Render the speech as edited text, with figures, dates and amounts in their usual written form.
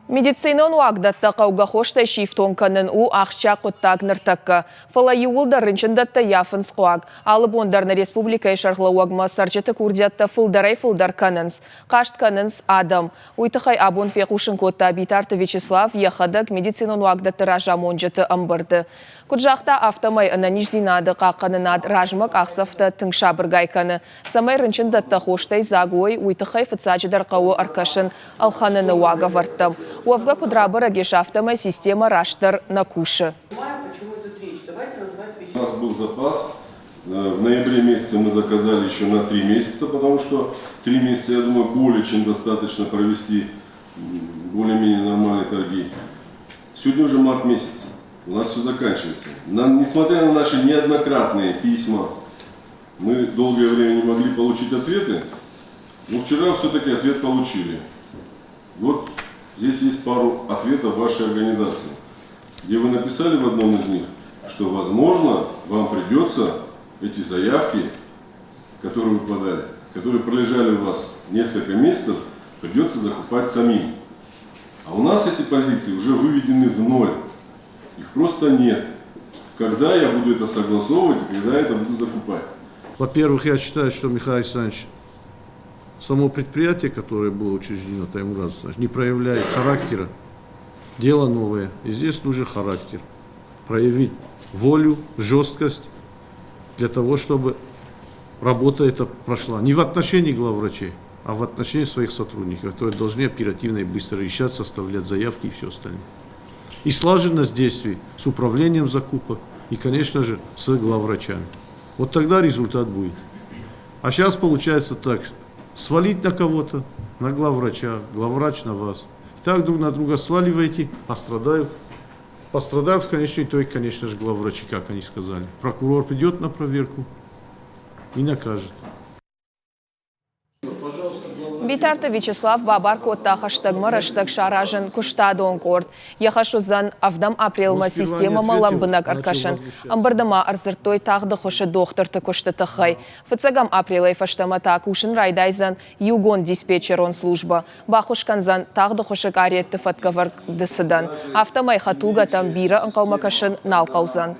Медицинон уагдатта қауға қошта шифтонканын у ақша құттақ ныртаққа. Фалайы олда рынчындатта яфын сқуаг. Алып ондарны республика шарғылы уагма саржеті күрдетті фылдар канынс. Қашт канынс адам. Уйтықай абон феқушын котта битарты Вячеслав ехадық медицинон уагдатты ражамон жеті амбырды. Күджақта автомай ананиш зинады қаққанынад ражмак ақсафты тыңша біргайканы. Самай рынчындатта қоштай загой уйтықай фыцаджидар қауы аркашын алханыны уага варттым. Уавга кудрабара гешафтама система раштар на куши. У нас был запас. В ноябре месяце мы заказали еще на 3 месяца, потому что 3 месяца, я думаю, более чем достаточно провести более-менее нормальные торги. Сегодня уже март месяц. У нас все заканчивается. Несмотря на наши неоднократные письма, мы долгое время не могли получить ответы, но вчера все-таки ответ получили. Вот здесь есть пару ответов вашей организации, где вы написали в одном из них, что, возможно, вам придется эти заявки, которые вы подали, которые пролежали у вас несколько месяцев, придется закупать самим. А у нас эти позиции уже выведены в ноль. Их просто нет. Когда я буду это согласовывать и когда я это буду закупать? Во-первых, я считаю, что Михаил Александрович, само предприятие, которое было учреждено, Таймур Александрович, не проявляет характера. Дело новое. И здесь нужен характер. Проявить волю, жесткость для того, чтобы работа эта прошла. Не в отношении главврачей, а в отношении своих сотрудников, которые должны оперативно и быстро решать, составлять заявки и все остальное. И слаженность действий с управлением закупок и, конечно же, с главврачами. Вот тогда результат будет. А сейчас получается так. Свалить на кого-то, на главврача, главврач на вас. И так друг на друга сваливаете, пострадают. Пострадают в конечном итоге, конечно же, главврачи, как они сказали. Прокурор придет на проверку и накажет. Битарты Вячеслав Бабар котта хаштагма раштаг шаражен куштадон корт. Яхашузан авдам апрелма система маламбынак аркашын. Амбардама арзыртой тағды хошы доқтырты куштыты хай. Фыцагам апрелай фаштама такушын райдайзан югон диспетчерон служба. Бахушканзан тағды хошы каретті фаткавар дысыдан. Автомай хатулга там бира анқалмакашын налқаузан.